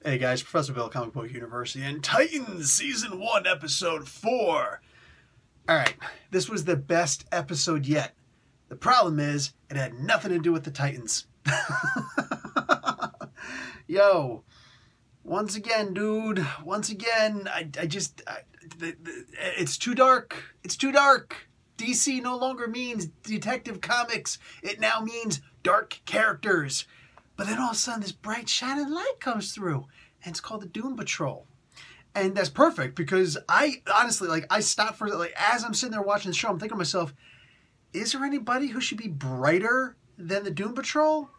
Hey guys, Professor Bill, Comic Book University, and Titans Season 1, Episode 4. Alright, this was the best episode yet. The problem is, it had nothing to do with the Titans. Yo, once again, dude, it's too dark. It's too dark. DC no longer means Detective Comics. It now means dark characters. But then all of a sudden, this bright shining light comes through, and it's called the Doom Patrol. And that's perfect, because I honestly, I stopped for, as I'm sitting there watching the show, I'm thinking to myself, is there anybody who should be brighter than the Doom Patrol?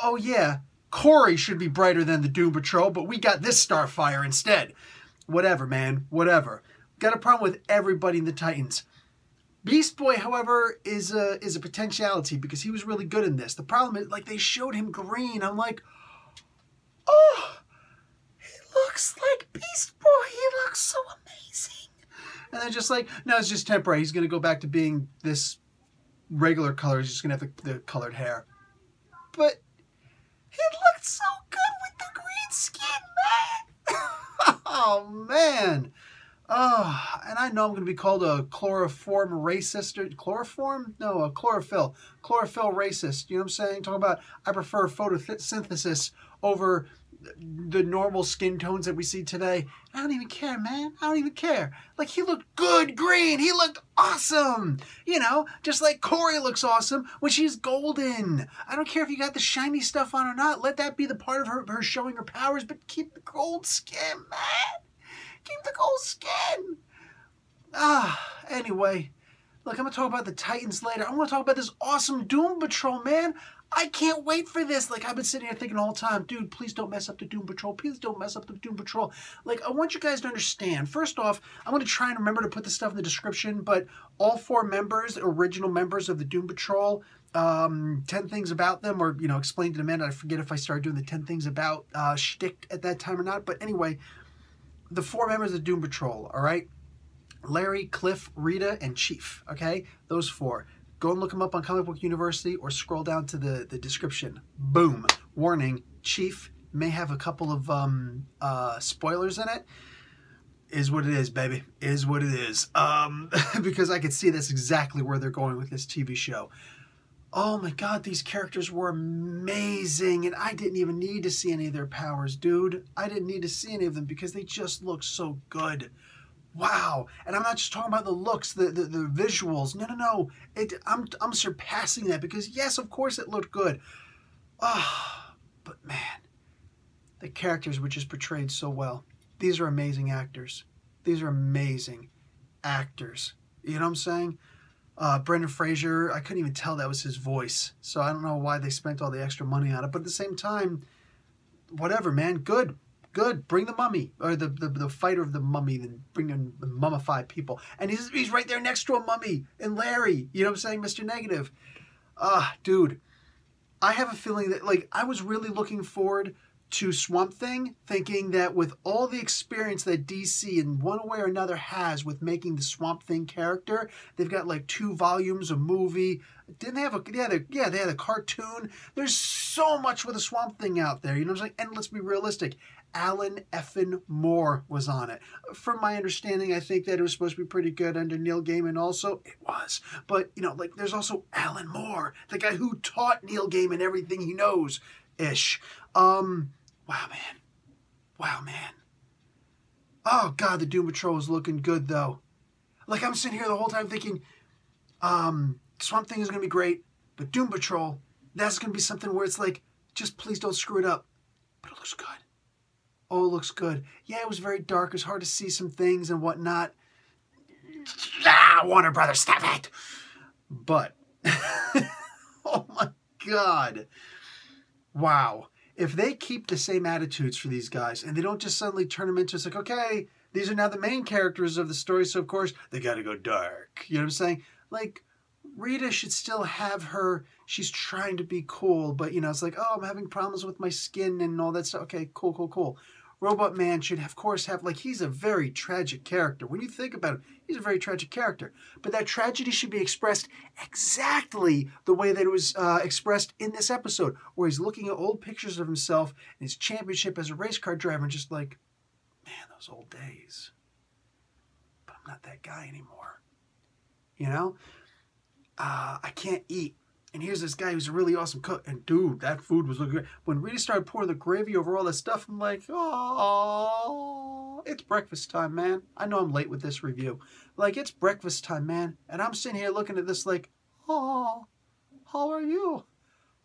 Oh yeah, Corey should be brighter than the Doom Patrol, but we got this Starfire instead. Whatever, man, whatever. Got a problem with everybody in the Titans. Beast Boy, however, is a potentiality because he was really good in this. The problem is, they showed him green. I'm like, oh, he looks like Beast Boy. He looks so amazing. And they're just like, no, it's just temporary. He's going to go back to being this regular color. He's just going to have the colored hair. But he looked so good with the green skin, man. Oh, man. Oh, and I know I'm going to be called a chloroform racist. Or chloroform? No, a chlorophyll. Chlorophyll racist. You know what I'm saying? Talking about I prefer photosynthesis over the normal skin tones that we see today. I don't even care, man. I don't even care. He looked good green. He looked awesome. You know, just like Corey looks awesome when she's golden. I don't care if you got the shiny stuff on or not. Let that be the part of her showing her powers, but keep the gold skin, man. Keep the gold skin. Anyway, look, I'm going to talk about the Titans later. I want to talk about this awesome Doom Patrol, man. I can't wait for this. I've been sitting here thinking the whole time, dude, please don't mess up the Doom Patrol. Please don't mess up the Doom Patrol. I want you guys to understand. First off, I'm going to try and remember to put this stuff in the description, but all 4 members, original members of the Doom Patrol, 10 things about them, or, explained in a minute. I forget if I started doing the 10 things about shtick at that time or not, but anyway, the 4 members of the Doom Patrol, all right? Larry, Cliff, Rita, and Chief, okay? Those 4. Go and look them up on Comic Book University or scroll down to the description. Boom. Warning, Chief may have a couple of spoilers in it. Is what it is, baby. Is what it is. Because I could see that's exactly where they're going with this TV show. Oh my God, these characters were amazing, and I didn't even need to see any of their powers, dude. I didn't need to see any of them because they just look so good. Wow. And I'm not just talking about the looks, the visuals. No. I'm surpassing that because, yes, of course it looked good. But man, the characters were just portrayed so well. These are amazing actors. These are amazing actors. You know what I'm saying? Brendan Fraser, I couldn't even tell that was his voice. So I don't know why they spent all the extra money on it. But at the same time, whatever, man. Good. Bring the mummy, or the fighter of the mummy, then bring in the mummified people. And he's right there next to a mummy. And Larry, you know what I'm saying? Mr. Negative. Dude, I have a feeling that, I was really looking forward to Swamp Thing, thinking that with all the experience that DC in one way or another has with making the Swamp Thing character, they've got 2 volumes, a movie. Didn't they have they had a cartoon. There's so much with the Swamp Thing out there, you know what I'm saying? And let's be realistic. Alan effin' Moore was on it. From my understanding, I think that it was supposed to be pretty good under Neil Gaiman also. It was. But, there's also Alan Moore, the guy who taught Neil Gaiman everything he knows-ish. Wow, man. Oh, God, the Doom Patrol is looking good, though. I'm sitting here the whole time thinking, Swamp Thing is going to be great, but Doom Patrol, that's going to be something where it's just please don't screw it up. But it looks good. Oh, it looks good. Yeah, it was very dark. It was hard to see some things and whatnot. Warner Brothers, stop it! But, oh my God. Wow. If they keep the same attitudes for these guys and they don't just suddenly turn them into, okay, these are now the main characters of the story, so of course they got to go dark. You know what I'm saying? Rita should still have she's trying to be cool, but, it's oh, I'm having problems with my skin and all that stuff. Okay, cool. Robot Man should, of course, have, like, he's a very tragic character. When you think about it, he's a very tragic character. But that tragedy should be expressed exactly the way that it was expressed in this episode, where he's looking at old pictures of himself and his championship as a race car driver and just like, man, those old days. But I'm not that guy anymore. You know? I can't eat. And here's this guy who's a really awesome cook. And dude, that food was looking good. When Rita started pouring the gravy over all that stuff, I'm like, oh, it's breakfast time, man. I know I'm late with this review. Like, it's breakfast time, man. And I'm sitting here looking at this like, oh, how are you?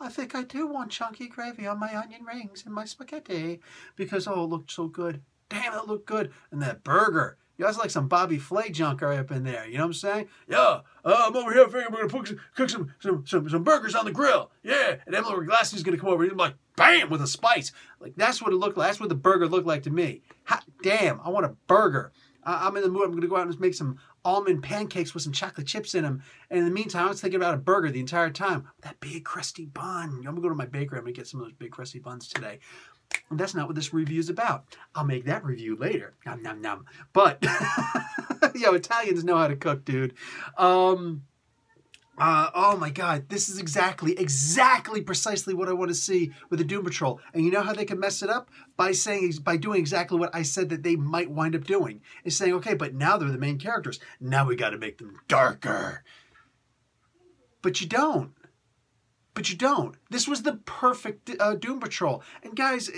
I think I do want chunky gravy on my onion rings and my spaghetti. Because, oh, it looked so good. Damn, it looked good. And that burger. You guys like some Bobby Flay junk right up in there. You know what I'm saying? Yeah, I'm over here figuring we're going to cook some burgers on the grill. Yeah, and Emily Glassie's going to come over and like, bam, with a spice. Like, that's what it looked like. That's what the burger looked like to me. Hot damn, I want a burger. I'm in the mood. I'm going to go out and make some almond pancakes with some chocolate chips in them. And in the meantime, I was thinking about a burger the entire time. That big, crusty bun. I'm going to go to my bakery. I'm going to get some of those big, crusty buns today. And that's not what this review is about. I'll make that review later. Nom, nom, nom. But, yo, Italians know how to cook, dude. Oh my God, this is exactly precisely what I want to see with the Doom Patrol. And you know how they can mess it up? By doing exactly what I said that they might wind up doing. Is saying, okay, but now they're the main characters. Now we got to make them darker. But you don't. But you don't. This was the perfect Doom Patrol. And guys,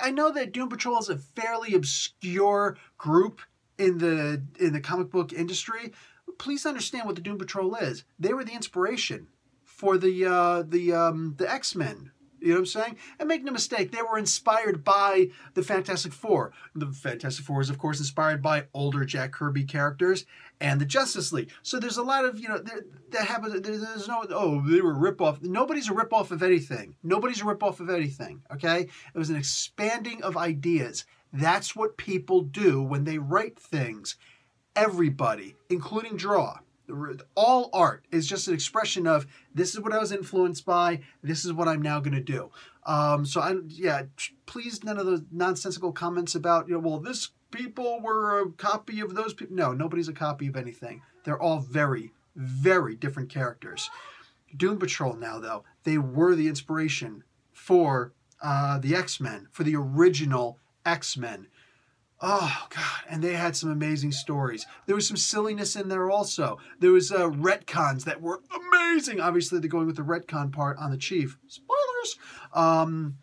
I know that Doom Patrol is a fairly obscure group in the comic book industry. Please understand what the Doom Patrol is. They were the inspiration for the X-Men. You know what I'm saying? And make no mistake, they were inspired by the Fantastic Four. The Fantastic Four is, of course, inspired by older Jack Kirby characters and the Justice League. So there's a lot of, you know, that happens. There's no, oh, they were a ripoff. Nobody's a ripoff of anything. Nobody's a ripoff of anything, okay? It was an expanding of ideas. That's what people do when they write things. Everybody, including draw. All art is just an expression of, this is what I was influenced by, this is what I'm now going to do. Please, none of those nonsensical comments about, you know, well, this people were a copy of those people. No, nobody's a copy of anything. They're all very, very different characters. Doom Patrol now, though, they were the inspiration for the X-Men, for the original X-Men. Oh, God, and they had some amazing stories. There was some silliness in there also. There was retcons that were amazing. Obviously, they're going with the retcon part on the Chief. Spoilers!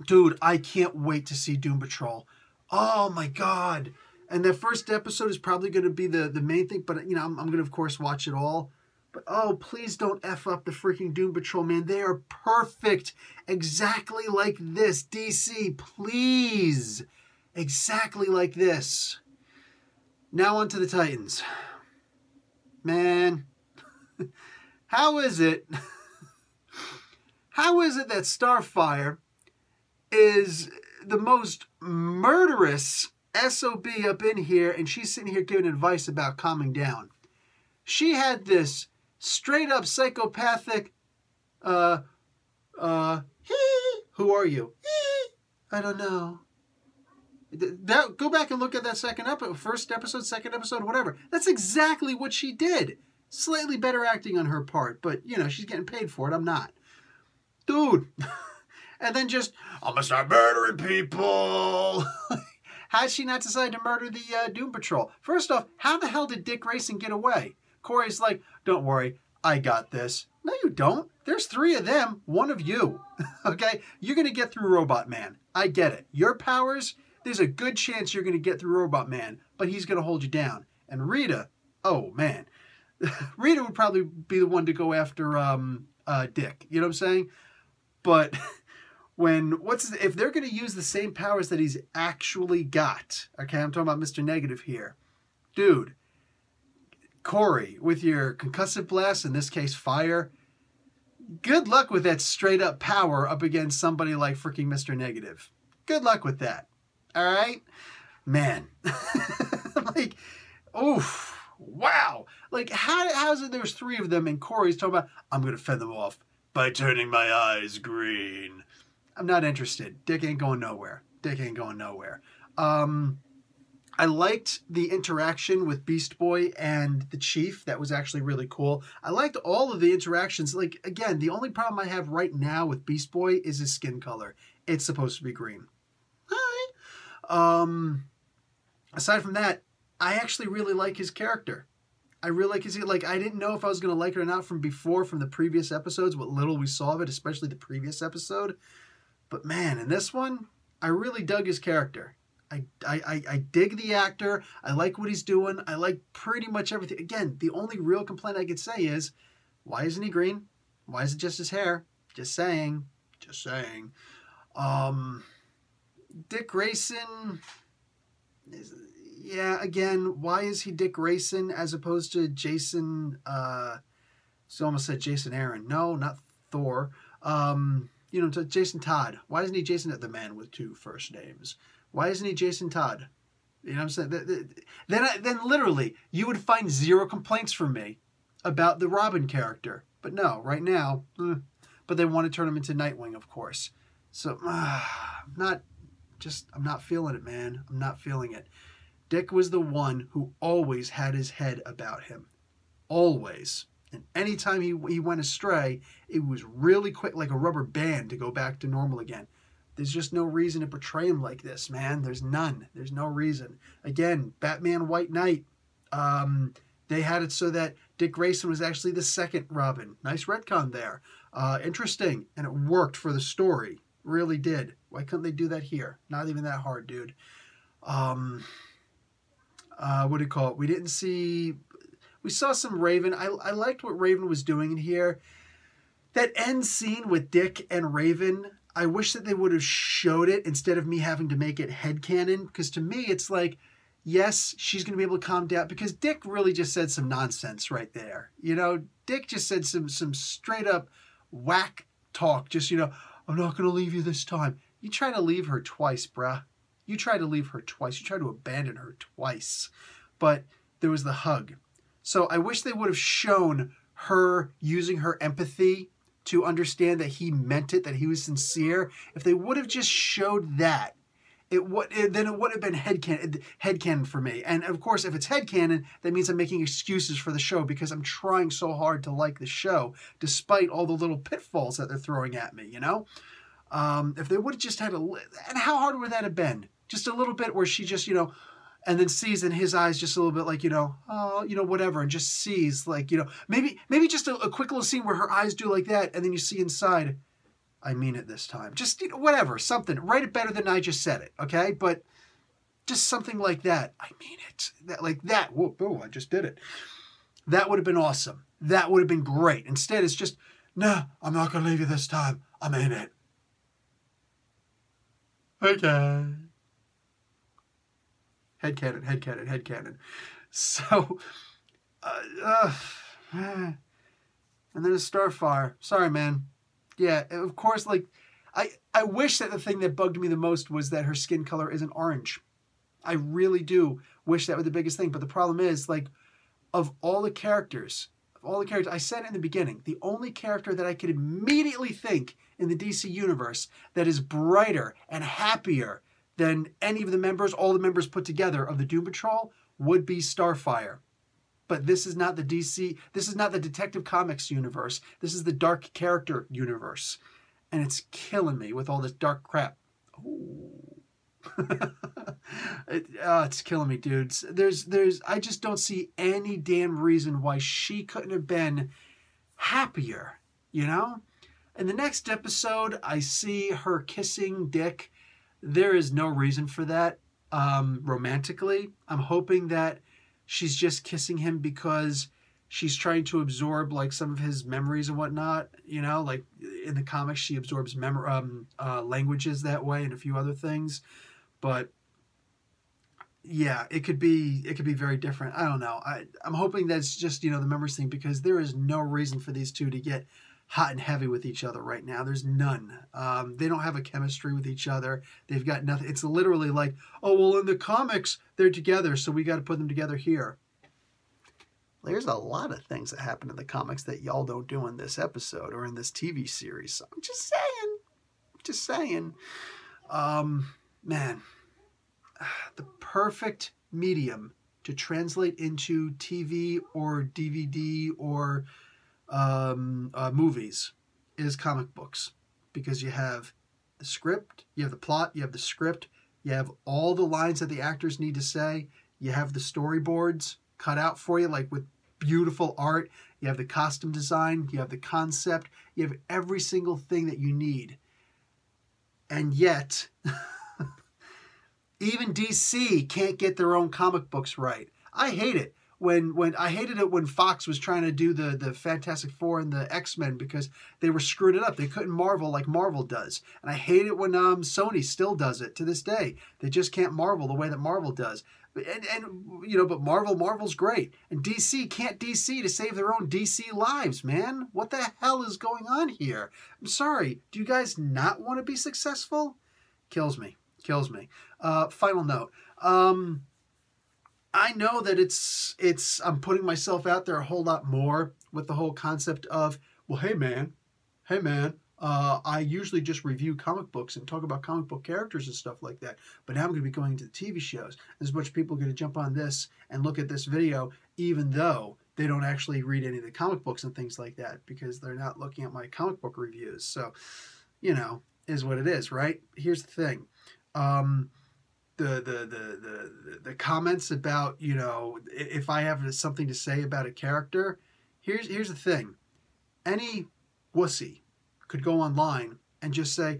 Dude, I can't wait to see Doom Patrol. Oh, my God. And the first episode is probably going to be the main thing, but, you know, I'm going to, of course, watch it all. But, oh, please don't F up the freaking Doom Patrol, man. They are perfect. Exactly like this. DC, please. Exactly like this. Now on to the Titans. Man, how is it that Starfire is the most murderous SOB up in here and she's sitting here giving advice about calming down? She had this straight up psychopathic, who are you? I don't know. Go back and look at that first episode, second episode, whatever. That's exactly what she did. Slightly better acting on her part, but, you know, she's getting paid for it. I'm not. Dude. And then just, I'm going to start murdering people. How'd she not decide to murder the Doom Patrol? First off, how the hell did Dick Grayson get away? Corey's like, don't worry, I got this. No, you don't. There's 3 of them, 1 of you. Okay? You're going to get through Robot Man. I get it. Your powers... There's a good chance you're going to get through Robot Man, but he's going to hold you down. And Rita, oh man, Rita would probably be the one to go after Dick. You know what I'm saying? But if they're going to use the same powers that he's actually got, okay, I'm talking about Mr. Negative here, dude. Corey, with your concussive blast, in this case fire, good luck with that straight up power up against somebody like freaking Mr. Negative. Good luck with that. All right, man. Like, oof, wow. Like, how's it? There's 3 of them, and Corey's talking about, I'm gonna fend them off by turning my eyes green. I'm not interested. Dick ain't going nowhere. Dick ain't going nowhere. I liked the interaction with Beast Boy and the Chief. That was actually really cool. I liked all of the interactions. Like, again, the only problem I have right now with Beast Boy is his skin color. It's supposed to be green. Hi. Aside from that, I actually really like his character. I really like his, like, I didn't know if I was going to like it or not from before, from the previous episodes, what little we saw of it, especially the previous episode. But man, in this one, I really dug his character. I dig the actor. I like what he's doing. I like pretty much everything. Again, the only real complaint I could say is, why isn't he green? Why is it just his hair? Just saying. Just saying. Dick Grayson, yeah, again, why is he Dick Grayson as opposed to Jason, so almost said Jason Aaron. No, not Thor. Jason Todd. Why isn't he Jason, the man with 2 first names? Why isn't he Jason Todd? You know what I'm saying? Then literally, you would find 0 complaints from me about the Robin character. But no, right now, but they want to turn him into Nightwing, of course. So, I'm not feeling it, man. I'm not feeling it. Dick was the one who always had his head about him. Always. And anytime he went astray, it was really quick, like a rubber band, to go back to normal again. There's just no reason to portray him like this, man. There's none. There's no reason. Again, Batman White Knight. They had it so that Dick Grayson was actually the second Robin. Nice retcon there. Interesting. And it worked for the story. Really did. Why couldn't they do that here? Not even that hard, dude. What do you call it? We saw some Raven. I liked what Raven was doing in here. That end scene with Dick and Raven, I wish that they would have showed it instead of me having to make it headcanon. Because to me, it's like, yes, she's going to be able to calm down. Because Dick really just said some nonsense right there. You know, Dick just said some straight up whack talk. Just, I'm not going to leave you this time. You try to leave her twice, bruh. You try to leave her twice. You try to abandon her twice. But there was the hug. So I wish they would have shown her using her empathy to understand that he meant it, that he was sincere. If they would have just showed that, then it would have been headcanon for me. And of course, if it's headcanon, that means I'm making excuses for the show because I'm trying so hard to like the show, despite all the little pitfalls that they're throwing at me, If they would have just had and how hard would that have been? Just a little bit where she just, and then sees in his eyes just a little bit like, whatever, and just sees like, maybe just a quick little scene where her eyes do like that, and then you see inside, I mean it this time. Just, whatever, something. Write it better than I just said it, okay? But just something like that. I mean it. That. Whoa, I just did it. That would have been awesome. That would have been great. Instead, it's just, no, I'm not going to leave you this time. I'm in it. Okay. Headcanon. So, and then a Starfire. Sorry, man. Yeah, of course, I wish that the thing that bugged me the most was that her skin color isn't orange. I really do wish that was the biggest thing. But the problem is, of all the characters, I said in the beginning, the only character that I could immediately think in the DC universe that is brighter and happier than any of the members, all the members put together of the Doom Patrol, would be Starfire. But this is not the DC, this is not the Detective Comics universe. This is the dark character universe. And it's killing me with all this dark crap. Ooh. It's killing me, dudes. I just don't see any damn reason why she couldn't have been happier, In the next episode, I see her kissing Dick. There is no reason for that romantically. I'm hoping that she's just kissing him because she's trying to absorb some of his memories and whatnot. In the comics, she absorbs languages that way and a few other things. But yeah, it could be very different. I don't know. I'm hoping that's just the memories thing because there is no reason for these two to get hot and heavy with each other right now. There's none. They don't have a chemistry with each other. They've got nothing. It's literally like, oh, well, in the comics, they're together, so we got to put them together here. There's a lot of things that happen in the comics that y'all don't do in this episode or in this TV series. So I'm just saying. Just saying. Man, the perfect medium to translate into TV or DVD or movies is comic books, because you have the script, you have the plot, you have the script, you have all the lines that the actors need to say, you have the storyboards cut out for you, like with beautiful art, you have the costume design, you have the concept, you have every single thing that you need. And yet, even DC can't get their own comic books right. I hate it. I hated it when Fox was trying to do the Fantastic Four and the X-Men, because they were screwing it up. They couldn't Marvel like Marvel does. And I hate it when Sony still does it to this day. They just can't Marvel the way that Marvel does. And you know, but Marvel's great. And DC can't DC to save their own DC lives, man. What the hell is going on here? I'm sorry. Do you guys not want to be successful? Kills me. Kills me. Final note. I know that I'm putting myself out there a whole lot more with the whole concept of, well, hey man, I usually just review comic books and talk about comic book characters and stuff like that, but now I'm going to be going to the TV shows. There's a bunch of people going to jump on this and look at this video, even though they don't actually read any of the comic books and things like that, because they're not looking at my comic book reviews. So, you know, is what it is, right? Here's the thing. The comments about, you know, if I have something to say about a character, here's the thing. Any wussy could go online and just say,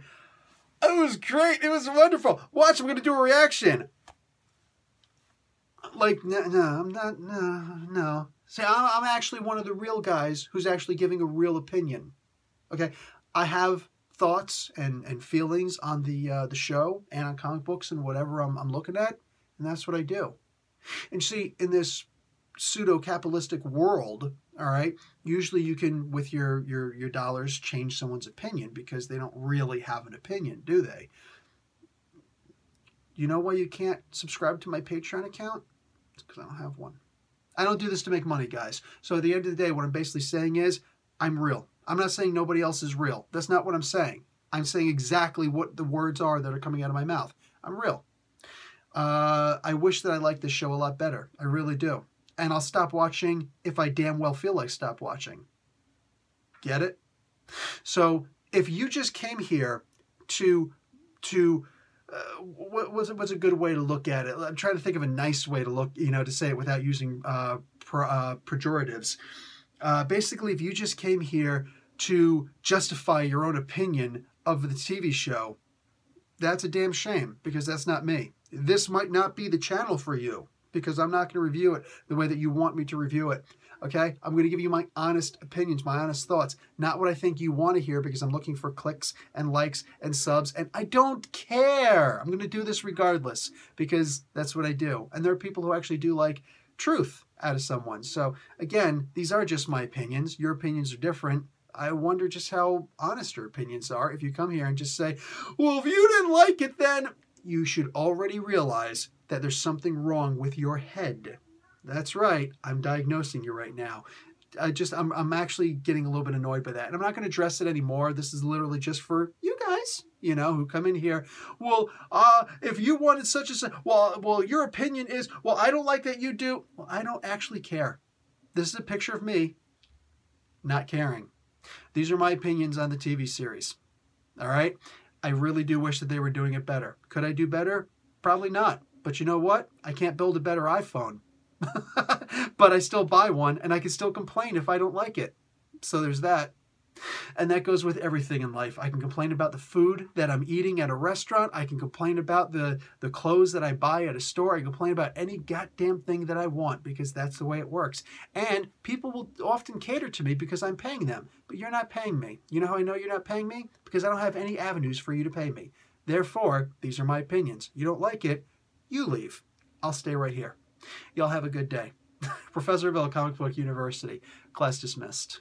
oh, it was great, it was wonderful, watch, I'm going to do a reaction. Like, no, I'm not, no. See, I'm actually one of the real guys who's actually giving a real opinion. Okay, I have thoughts and feelings on the show and on comic books and whatever I'm looking at, and that's what I do. And see, in this pseudo-capitalistic world, all right, usually you can, with your dollars, change someone's opinion, because they don't really have an opinion, do they? You know why you can't subscribe to my Patreon account? It's because I don't have one. I don't do this to make money, guys. So at the end of the day, what I'm basically saying is, I'm real. I'm not saying nobody else is real. That's not what I'm saying. I'm saying exactly what the words are that are coming out of my mouth. I'm real. I wish that I liked this show a lot better. I really do. And I'll stop watching if I damn well feel like stop watching. Get it? So if you just came here what's a good way to look at it? I'm trying to think of a nice way to look, you know, to say it without using pejoratives. Basically, if you just came here to justify your own opinion of the TV show, that's a damn shame, because that's not me. This might not be the channel for you, because I'm not going to review it the way that you want me to review it. Okay? I'm going to give you my honest opinions, my honest thoughts, not what I think you want to hear, because I'm looking for clicks and likes and subs, and I don't care. I'm going to do this regardless, because that's what I do. And there are people who actually do like truth out of someone. So again, these are just my opinions. Your opinions are different. I wonder just how honest your opinions are if you come here and just say, well, if you didn't like it, then you should already realize that there's something wrong with your head. That's right. I'm diagnosing you right now. I'm actually getting a little bit annoyed by that. And I'm not going to address it anymore. This is literally just for you guys, you know, who come in here. Well, if you wanted such a, well, your opinion is, well, I don't like that you do. Well, I don't actually care. This is a picture of me not caring. These are my opinions on the TV series. All right. I really do wish that they were doing it better. Could I do better? Probably not. But you know what? I can't build a better iPhone. But I still buy one, and I can still complain if I don't like it. So there's that. And that goes with everything in life. I can complain about the food that I'm eating at a restaurant. I can complain about the clothes that I buy at a store. I can complain about any goddamn thing that I want, because that's the way it works. And people will often cater to me because I'm paying them. But you're not paying me. You know how I know you're not paying me? Because I don't have any avenues for you to pay me. Therefore, these are my opinions. You don't like it, you leave. I'll stay right here. Y'all have a good day. Professor Bill, Comic Book University. Class dismissed.